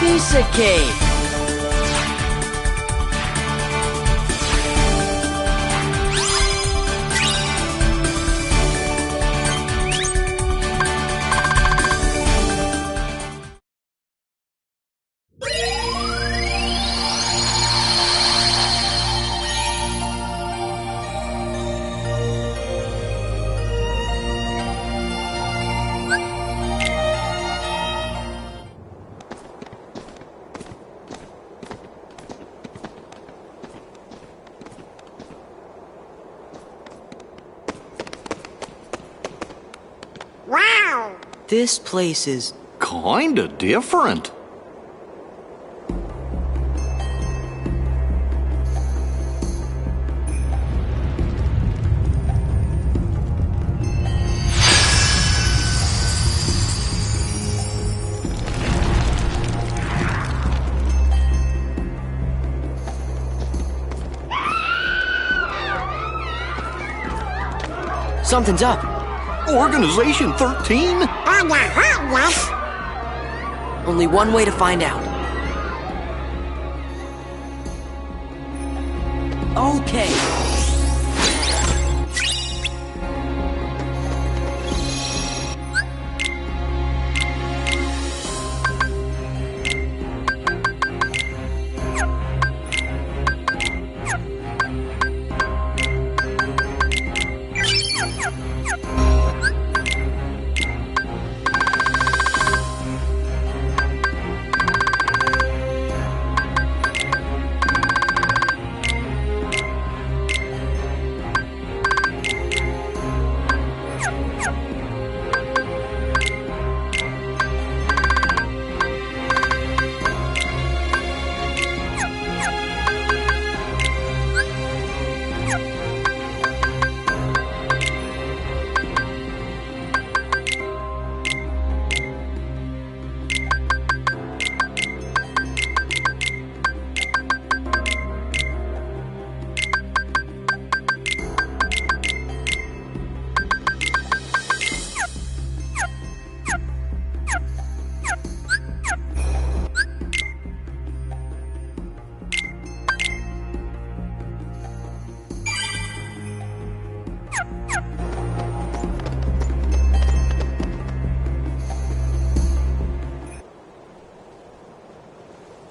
piece of cake. Wow! This place is... Kinda different. Something's up. Organization 13? On the hot, yes. Only one way to find out. Okay.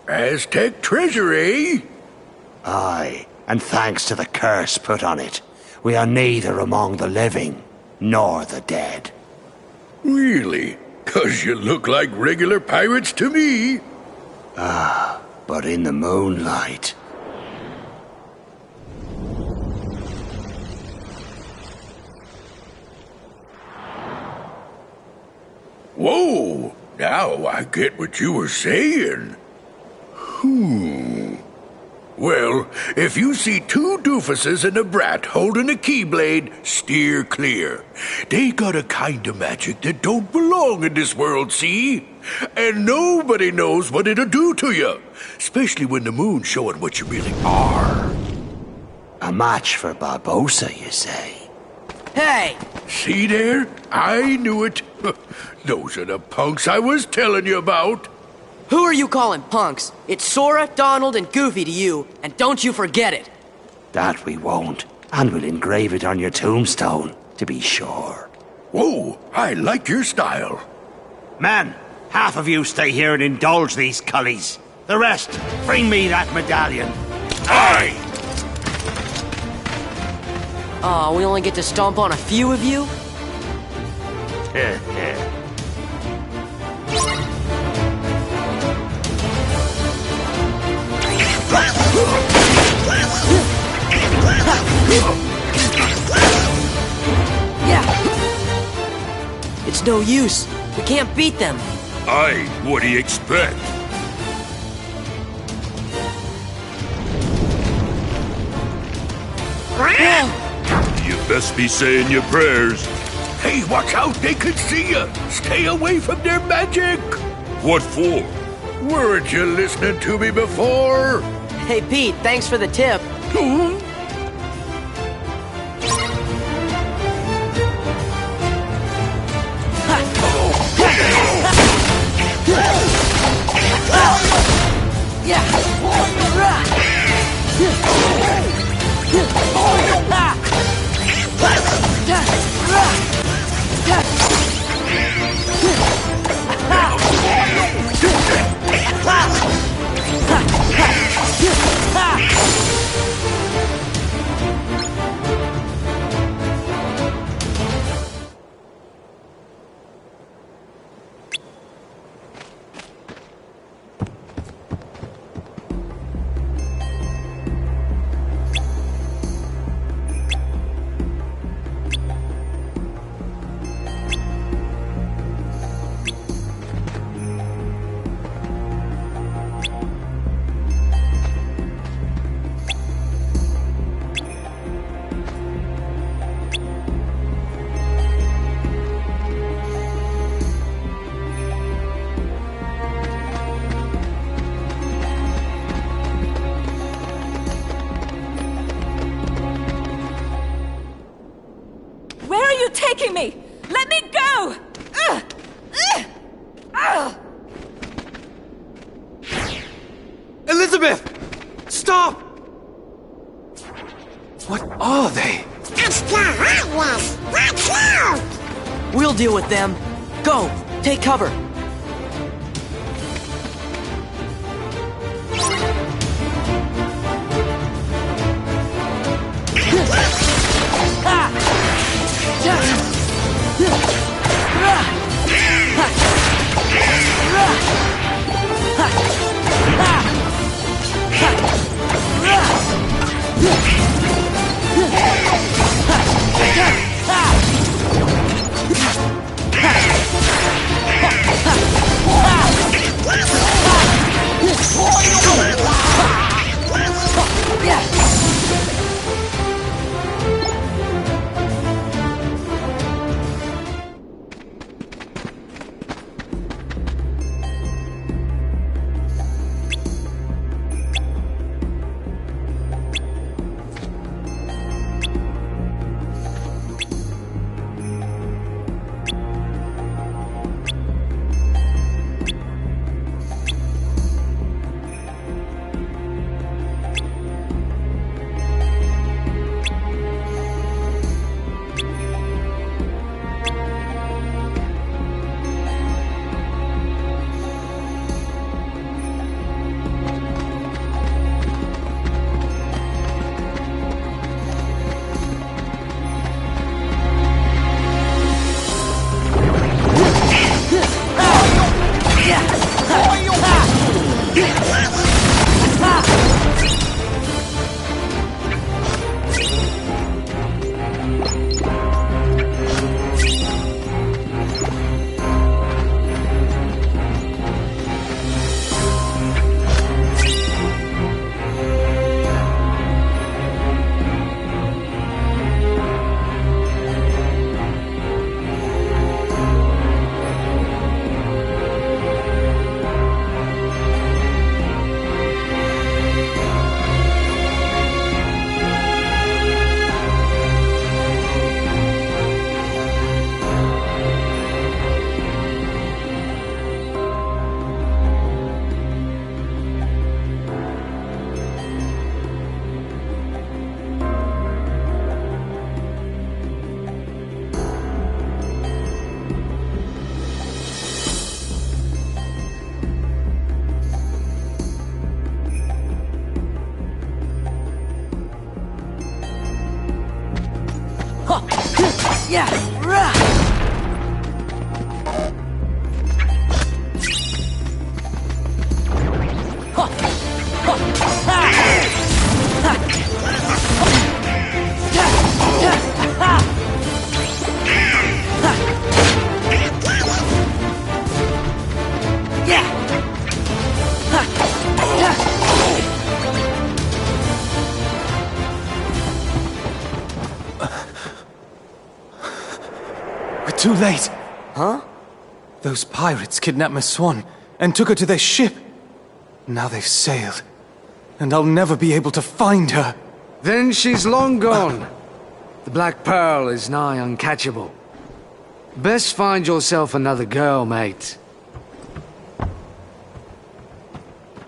Aztec treasure, eh? Aye, and thanks to the curse put on it, we are neither among the living nor the dead. Really? 'Cause you look like regular pirates to me. But in the moonlight... Whoa! Now I get what you were saying. Well, if you see two doofuses and a brat holding a keyblade, steer clear. They got a kind of magic that don't belong in this world, see? And nobody knows what it'll do to you, especially when the moon's showing what you really are. A match for Barbosa, you say? Hey! See there? I knew it. Those are the punks I was telling you about. Who are you calling punks? It's Sora, Donald, and Goofy to you, and don't you forget it. That we won't, and we'll engrave it on your tombstone, to be sure. Whoa, I like your style. Men, half of you stay here and indulge these cullies. The rest, bring me that medallion. Aye! Aw, we only get to stomp on a few of you? Yeah. It's no use. We can't beat them. Aye, what do you expect? You best be saying your prayers. Hey, watch out, they could see you. Stay away from their magic. What for? Weren't you listening to me before? Hey, Pete, thanks for the tip. Taking me! Let me go! Elizabeth! Stop! What are they? Astragalus! Watch out! We'll deal with them. Go! Take cover! Too late. Huh? Those pirates kidnapped Miss Swan and took her to their ship. Now they've sailed, and I'll never be able to find her. Then she's long gone. The Black Pearl is nigh uncatchable. Best find yourself another girl, mate.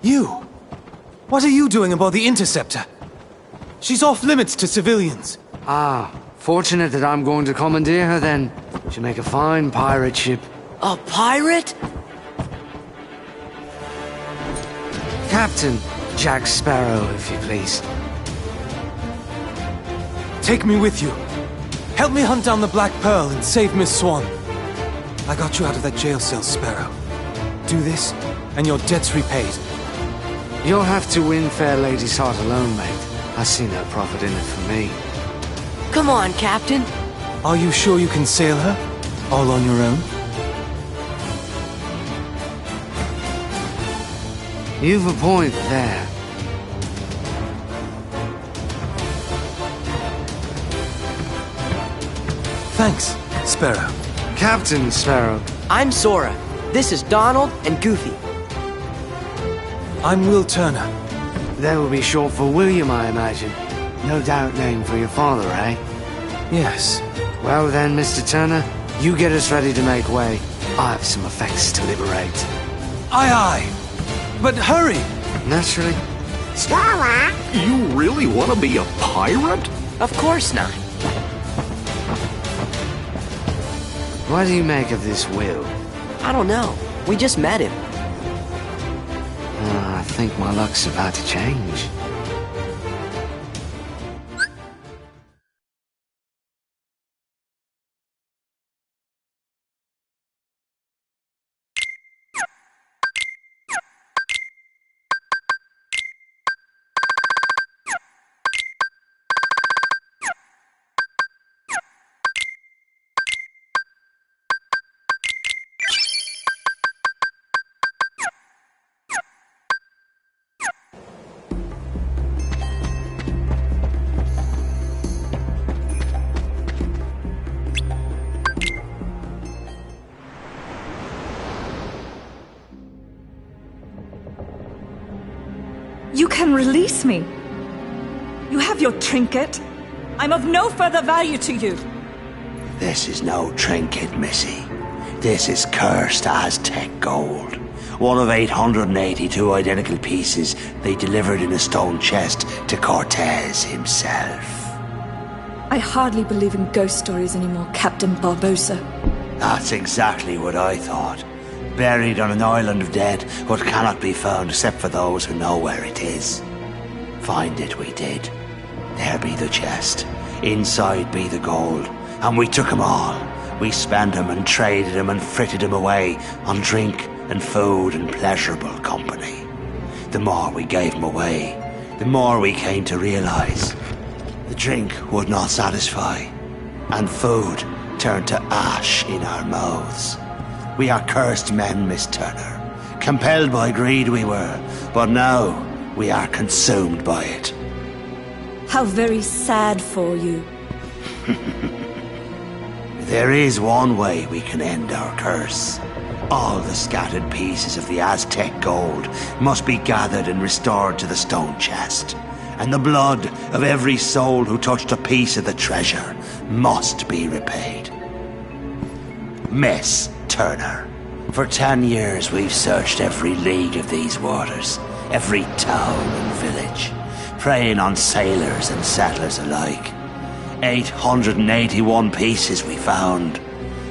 You! What are you doing aboard the Interceptor? She's off limits to civilians. Ah, fortunate that I'm going to commandeer her then. She'll make a fine pirate ship. A pirate? Captain Jack Sparrow, if you please. Take me with you. Help me hunt down the Black Pearl and save Miss Swan. I got you out of that jail cell, Sparrow. Do this, and your debt's repaid. You'll have to win fair lady's heart alone, mate. I see no profit in it for me. Come on, Captain. Are you sure you can sail her? All on your own? You've a point there. Thanks, Sparrow. Captain Sparrow. I'm Sora. This is Donald and Goofy. I'm Will Turner. That will be short for William, I imagine. No doubt named for your father, eh? Yes. Well then, Mr. Turner, you get us ready to make way. I have some effects to liberate. Aye, aye. But hurry! Naturally. Sora? You really want to be a pirate? Of course not. What do you make of this Will? I don't know. We just met him. I think my luck's about to change. You can release me. You have your trinket. I'm of no further value to you. This is no trinket, Missy. This is cursed Aztec gold. One of 882 identical pieces they delivered in a stone chest to Cortez himself. I hardly believe in ghost stories anymore, Captain Barbosa. That's exactly what I thought. Buried on an island of dead, what cannot be found except for those who know where it is. Find it we did. There be the chest. Inside be the gold. And we took 'em all. We spent 'em and traded 'em and fritted 'em away on drink and food and pleasurable company. The more we gave 'em away, the more we came to realize the drink would not satisfy, and food turned to ash in our mouths. We are cursed men, Miss Turner. Compelled by greed we were, but now we are consumed by it. How very sad for you. There is one way we can end our curse. All the scattered pieces of the Aztec gold must be gathered and restored to the stone chest. And the blood of every soul who touched a piece of the treasure must be repaid. Miss Turner, for 10 years we've searched every league of these waters, every town and village, preying on sailors and settlers alike. 881 pieces we found,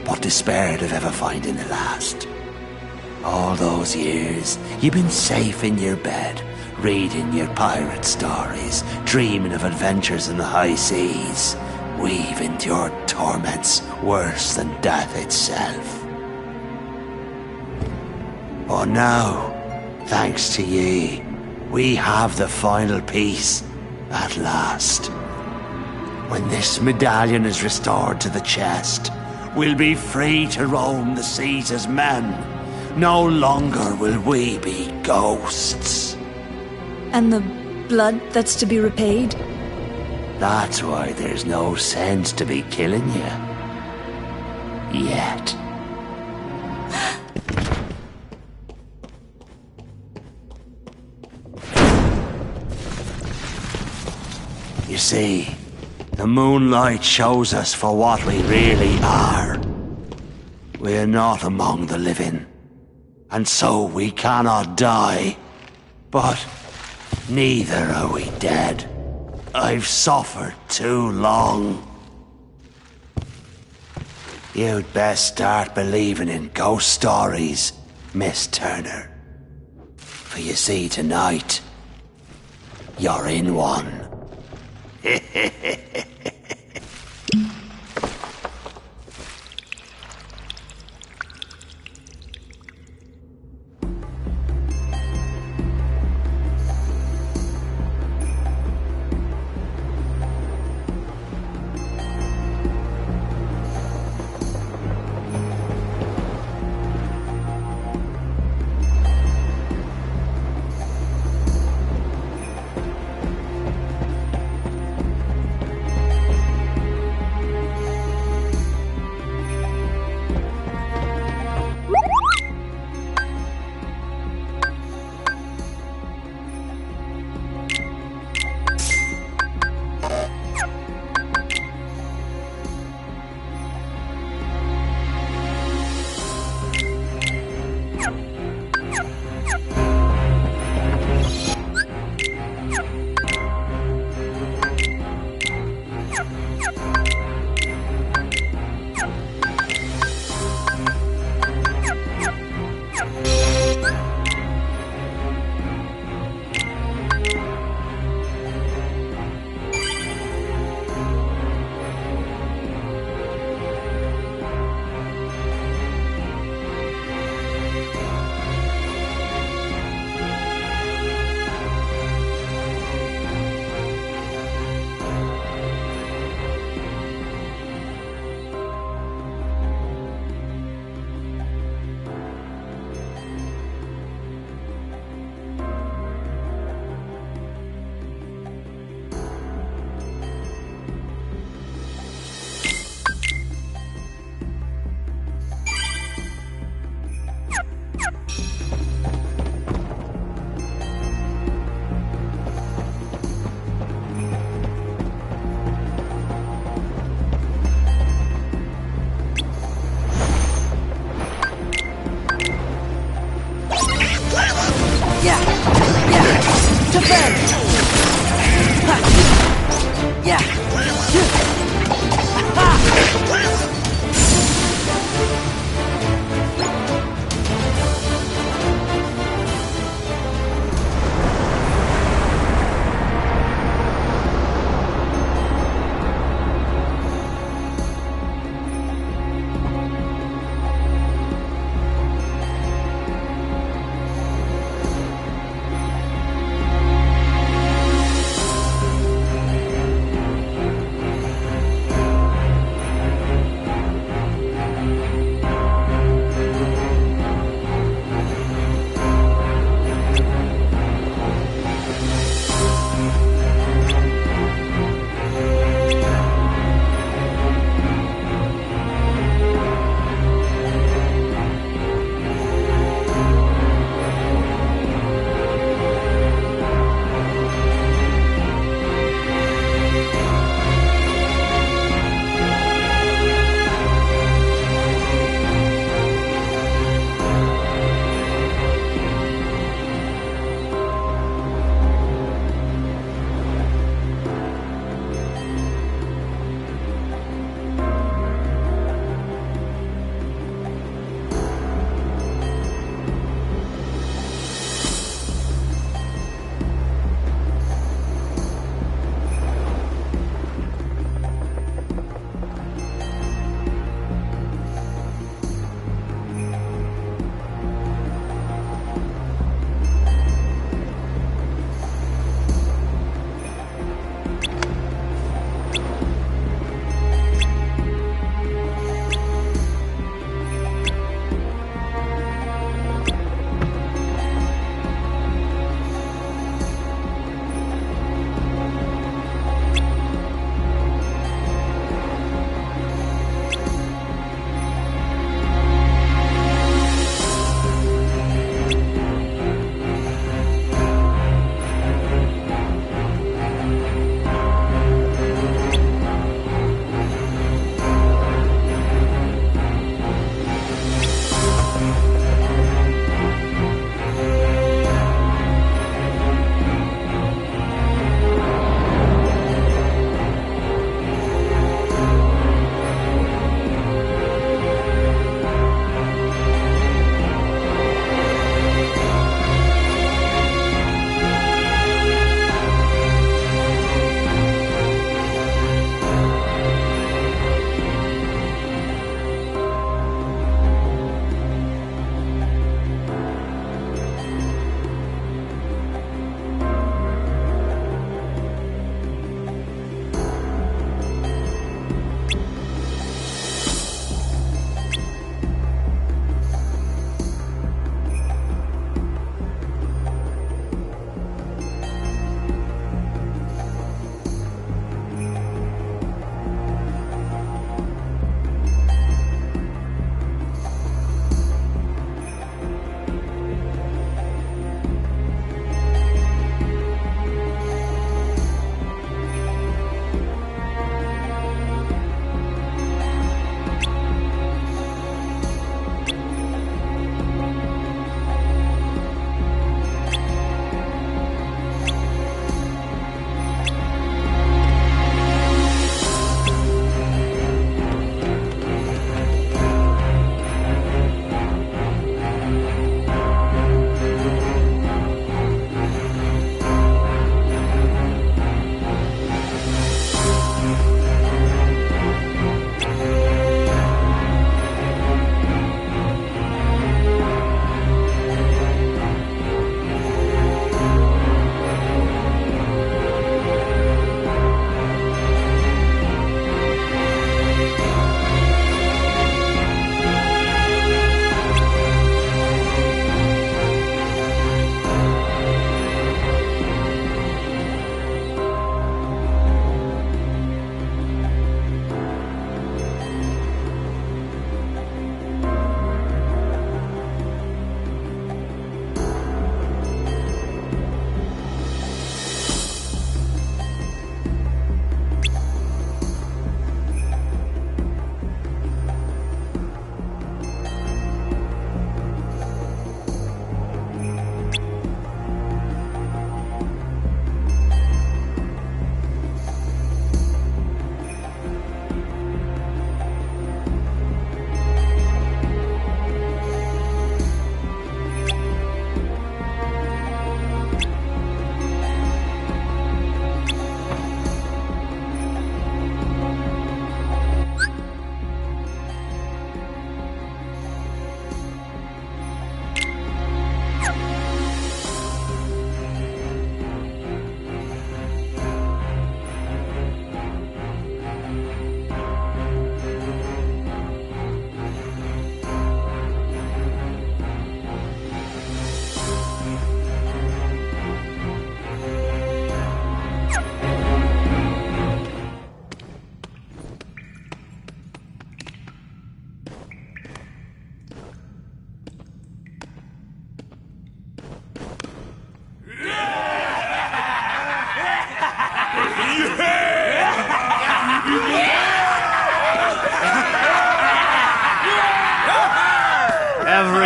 but despaired of ever finding the last. All those years, you've been safe in your bed, reading your pirate stories, dreaming of adventures in the high seas. We've endured torments worse than death itself. But now, thanks to ye, we have the final piece at last. When this medallion is restored to the chest, we'll be free to roam the seas as men. No longer will we be ghosts. And the blood that's to be repaid? That's why there's no sense to be killing you. Yet. You see, the moonlight shows us for what we really are. We're not among the living, and so we cannot die. But Neither are we dead. I've suffered too long. You'd best start believing in ghost stories, Miss Turner. For you see, tonight, you're in one.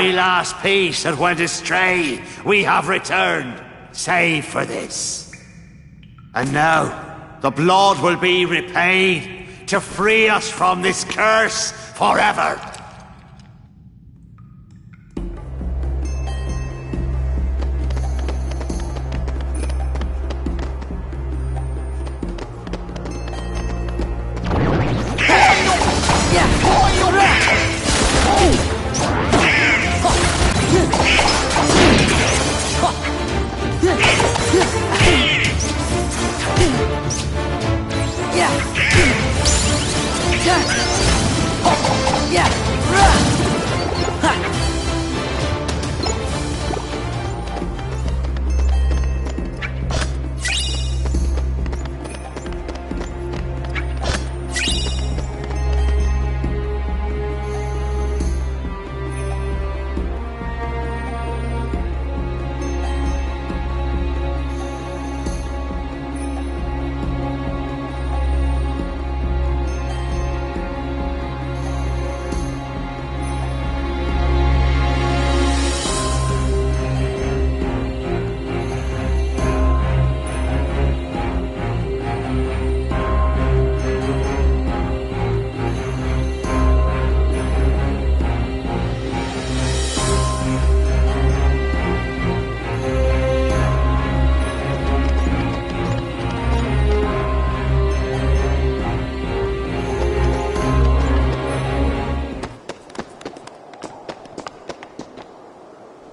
very last piece that went astray, we have returned, save for this. And now, the blood will be repaid to free us from this curse forever.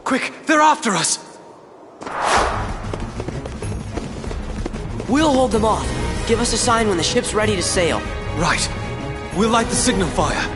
Quick, they're after us! We'll hold them off. Give us a sign when the ship's ready to sail. Right. We'll light the signal fire.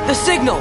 The signal!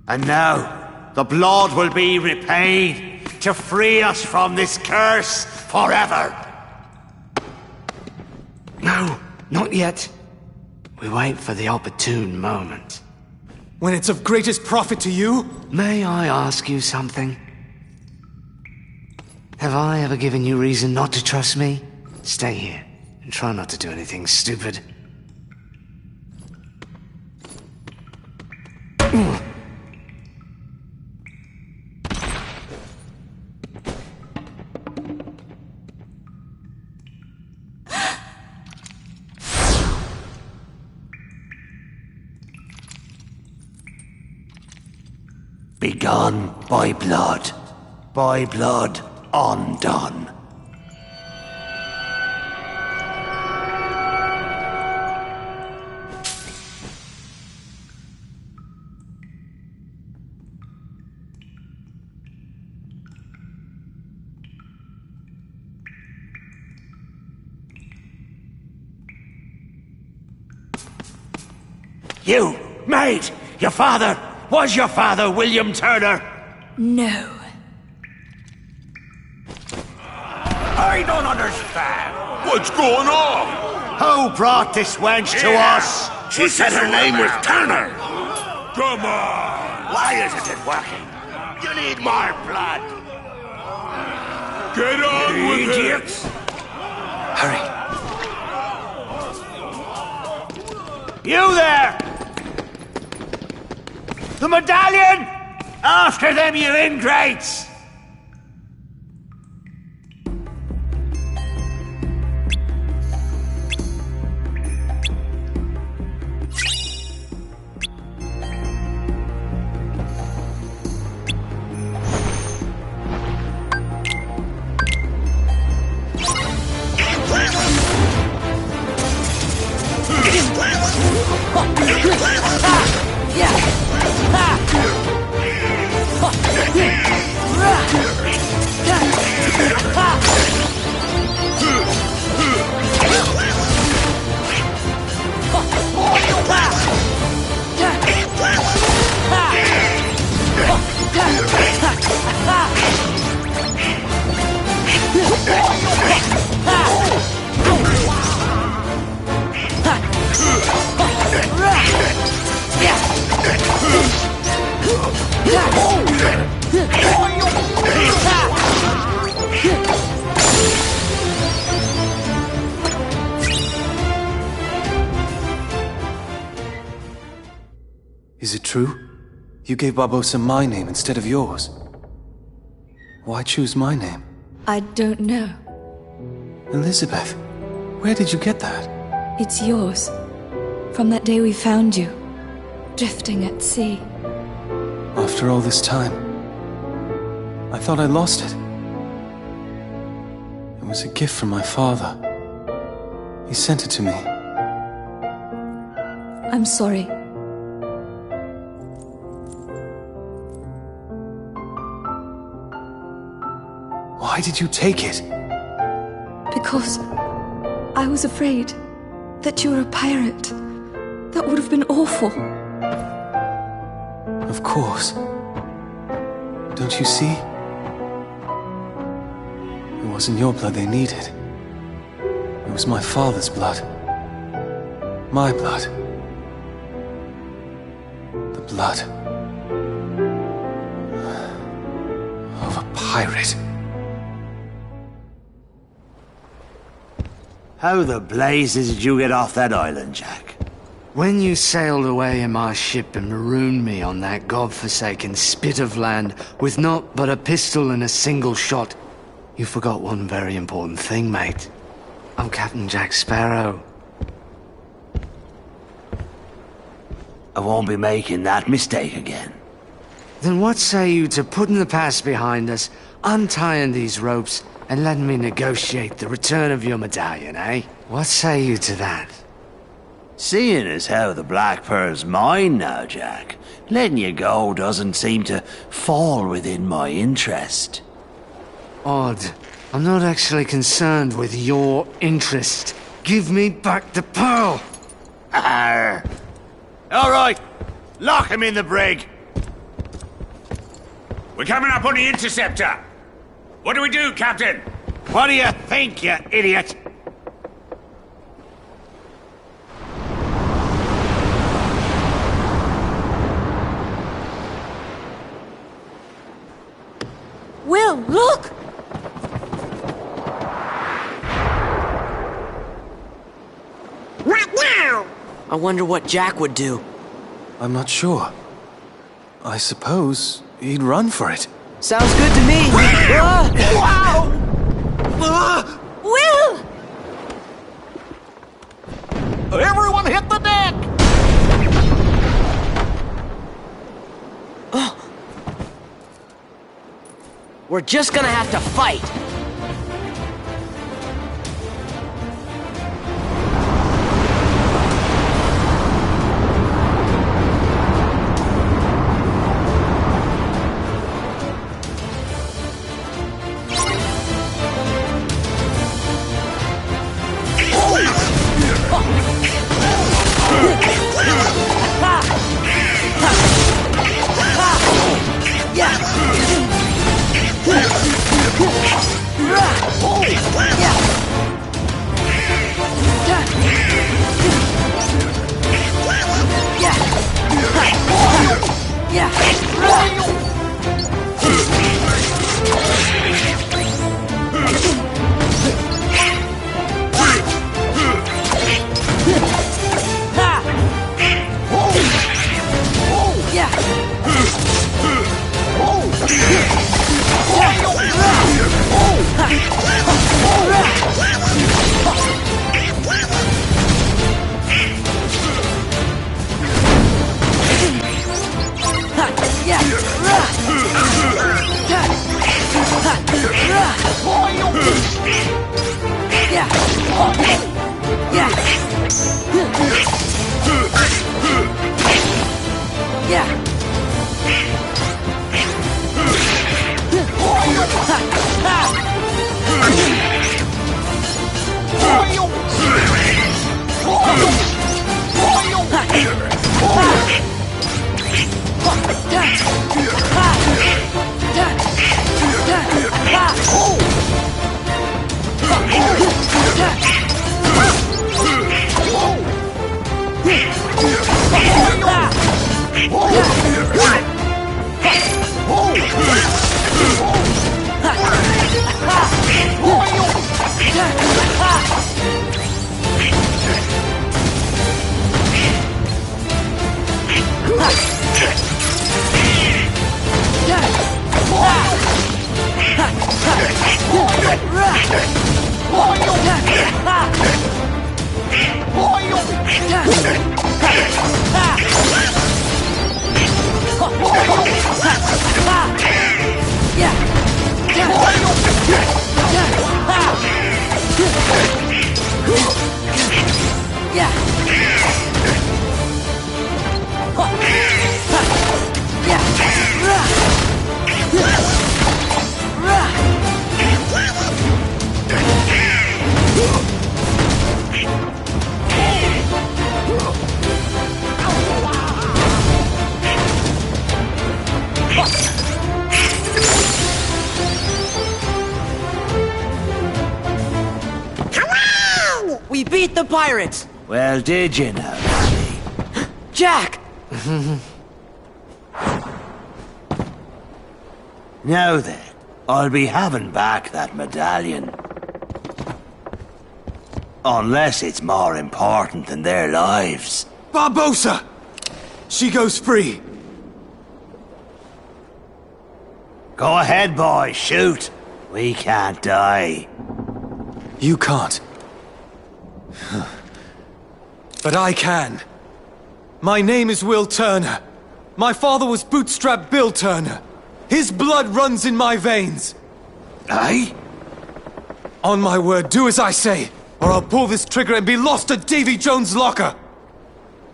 And now, the blood will be repaid to free us from this curse forever. No, not yet. We wait for the opportune moment. When it's of greatest profit to you? May I ask you something? Have I ever given you reason not to trust me? Stay here, and try not to do anything stupid. Begun by blood undone. You, maid! Your father! Was your father William Turner? No. I don't understand. What's going on? Who brought this wench to us? She said her name was Turner. Come on. Why isn't it working? You need more blood. Get on with Idiots! Hurry. You there! The medallion! After them, you ingrates! Is it true? You gave Barbosa my name instead of yours. Why choose my name? I don't know. Elizabeth, where did you get that? It's yours. From that day we found you, drifting at sea. After all this time, I thought I lost it. It was a gift from my father. He sent it to me. I'm sorry. Why did you take it? Because I was afraid that you were a pirate. That would have been awful. Of course. Don't you see? It wasn't your blood they needed. It was my father's blood. My blood. The blood of a pirate. How the blazes did you get off that island, Jack? When you sailed away in my ship and marooned me on that godforsaken spit of land with naught but a pistol and a single shot, you forgot one very important thing, mate. I'm Captain Jack Sparrow. I won't be making that mistake again. Then what say you to putting the past behind us, untying these ropes, and letting me negotiate the return of your medallion, eh? What say you to that? Seeing as how the Black Pearl's mine now, Jack, letting you go doesn't seem to fall within my interest. Odd. I'm not actually concerned with your interest. Give me back the pearl! Arr. All right, lock him in the brig. We're coming up on the interceptor. What do we do, Captain? What do you think, you idiot? Will, look! What now? I wonder what Jack would do. I'm not sure. I suppose he'd run for it. Sounds good to me. Will! Everyone hit the deck! We're just gonna have to fight. We beat the pirates! Well, did you know? Jack! Now then, I'll be having back that medallion. Unless it's more important than their lives. Barbossa! She goes free. Go ahead, boy, shoot. We can't die. You can't. But I can. My name is Will Turner. My father was Bootstrap Bill Turner. His blood runs in my veins. Aye? On my word, do as I say, or I'll pull this trigger and be lost at Davy Jones' locker.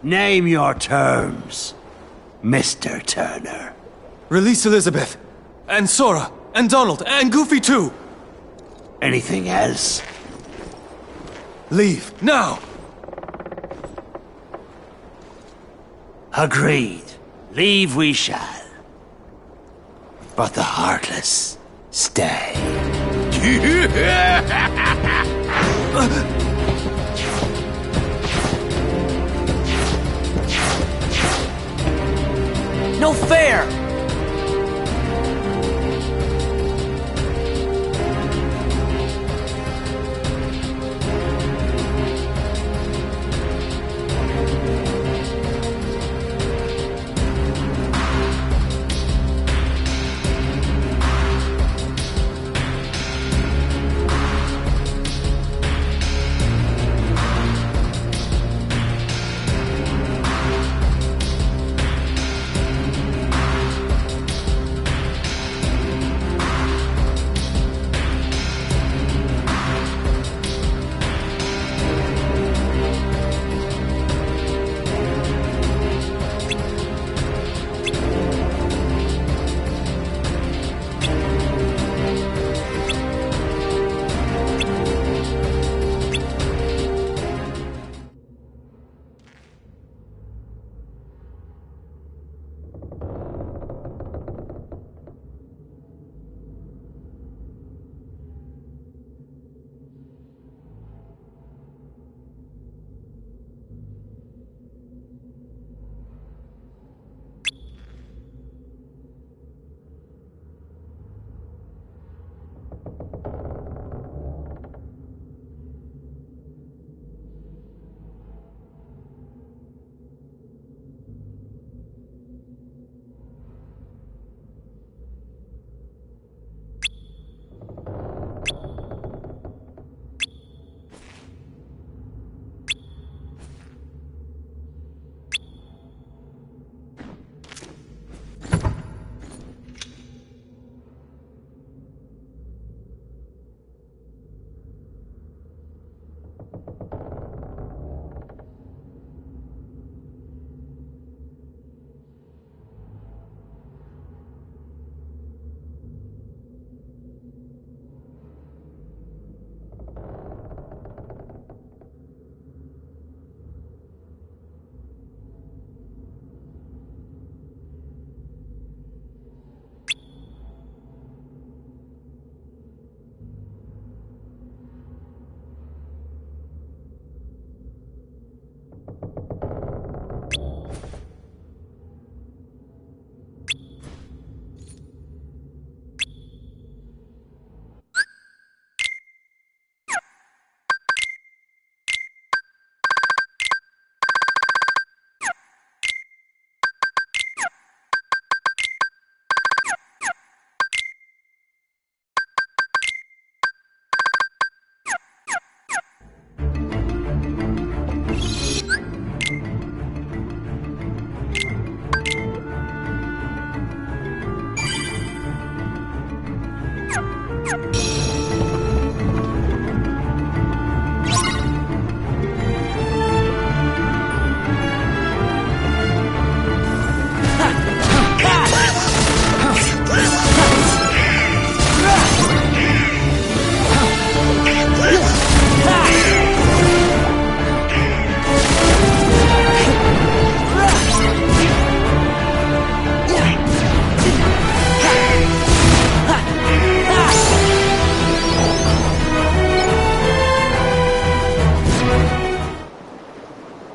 Name your terms, Mr. Turner. Release Elizabeth, and Sora, and Donald, and Goofy too. Anything else? Leave, now! Agreed. Leave we shall. But the Heartless stay. No fair!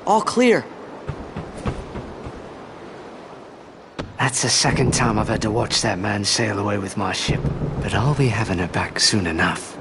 All clear. That's the second time I've had to watch that man sail away with my ship, but I'll be having her back soon enough.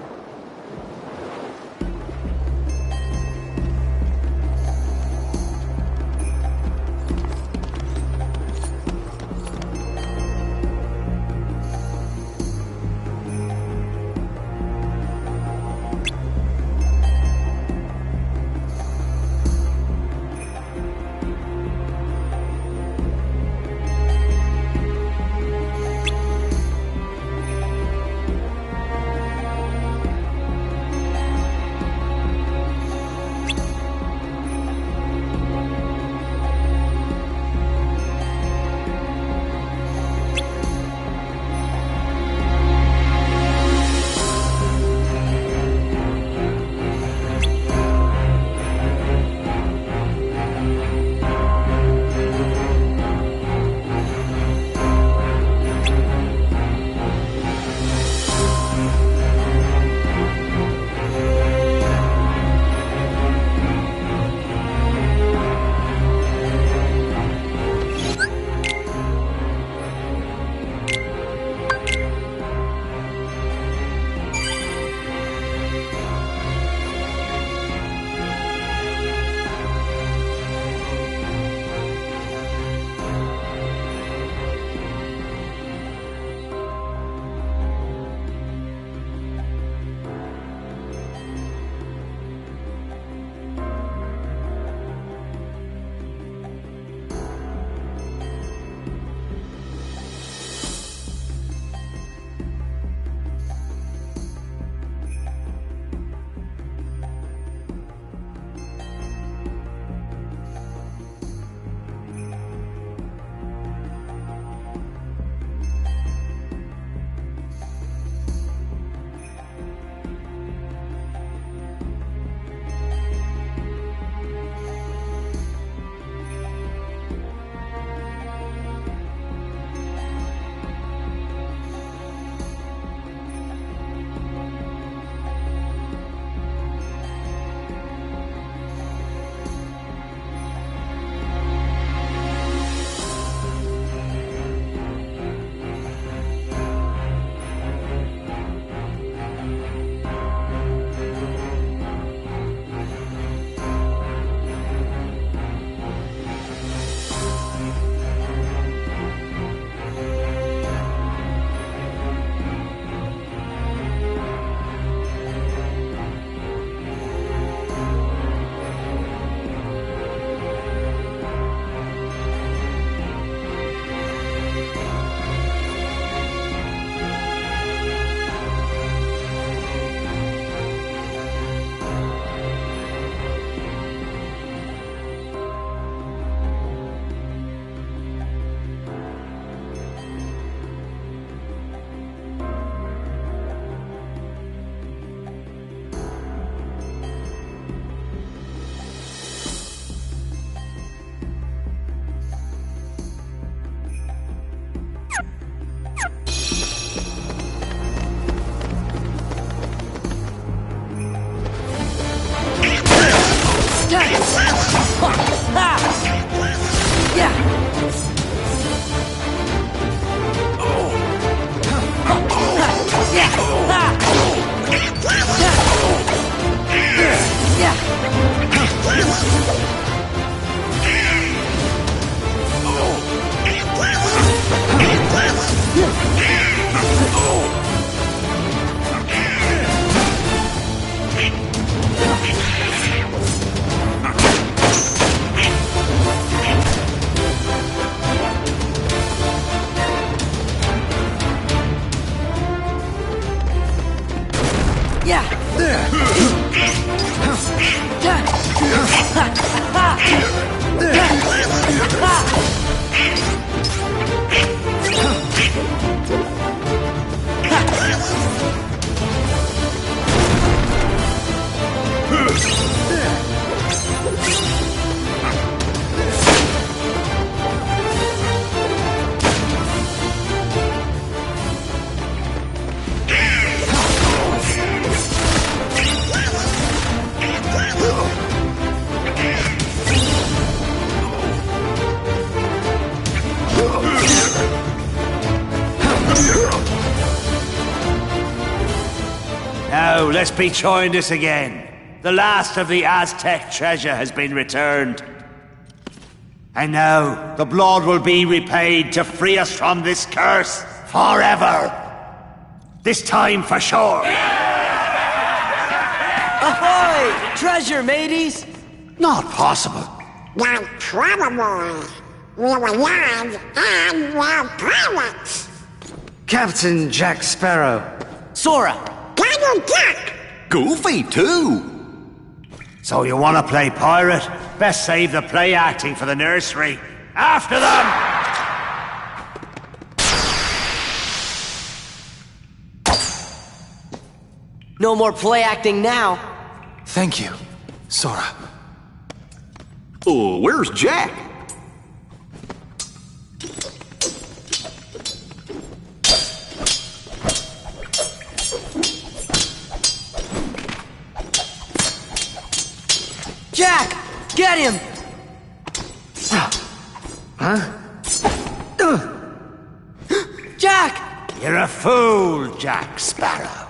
Yeah. Now, let's be joined this again. The last of the Aztec treasure has been returned. And now, the blood will be repaid to free us from this curse forever. This time for sure. Ahoy! Treasure, mateys! Not possible. Not probable. We were young and we're pirates. Captain Jack Sparrow. Sora! Donald Duck! Goofy, too. So you want to play pirate? Best save the play acting for the nursery. After them! No more play acting now. Thank you, Sora. Oh, where's Jack? Jack! Get him! Jack! You're a fool, Jack Sparrow.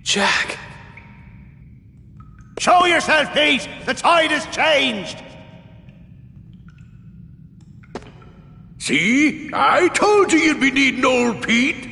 Jack! Show yourself, Pete! The tide has changed! See? I told you you'd be needing old Pete.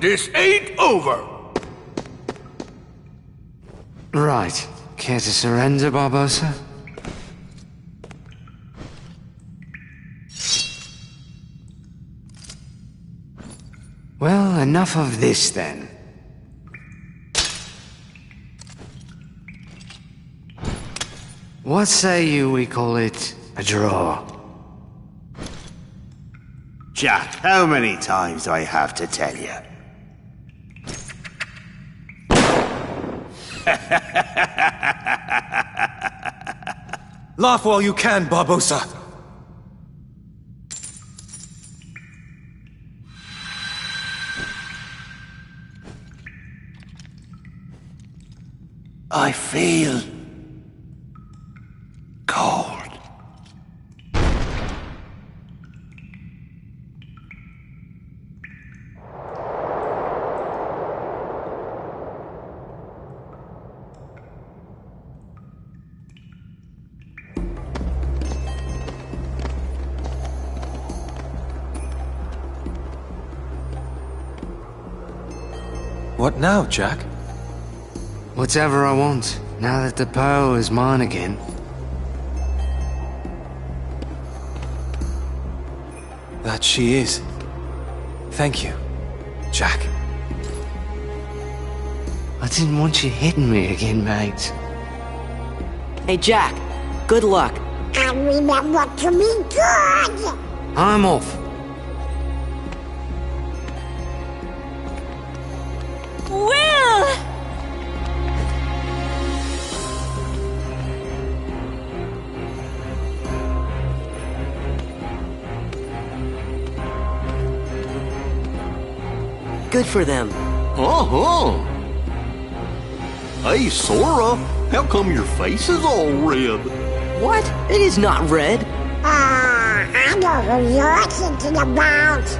This ain't over. Right. Care to surrender, Barbossa? Well, enough of this then. What say you we call it a draw? Jack, how many times do I have to tell you? Laugh while you can, Barbossa. I feel cold. What now, Jack? Whatever I want, now that the pearl is mine again. That she is. Thank you, Jack. I didn't want you hitting me again, mate. Hey, Jack. Good luck. And remember to be good. I'm off. Will! Good for them. Uh-huh. Hey, Sora, how come your face is all red? What? It is not red. I know who you're thinking about.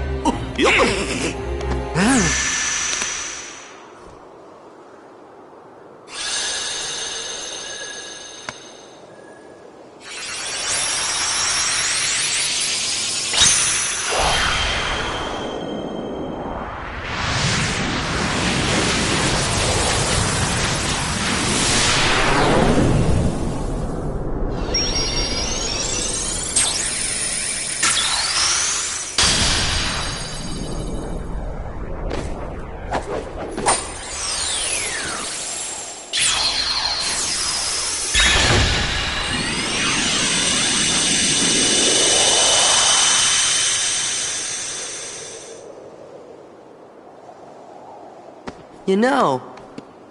You know,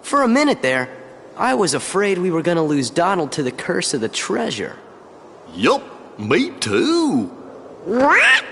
for a minute there, I was afraid we were gonna lose Donald to the curse of the treasure. Yup, me too. What?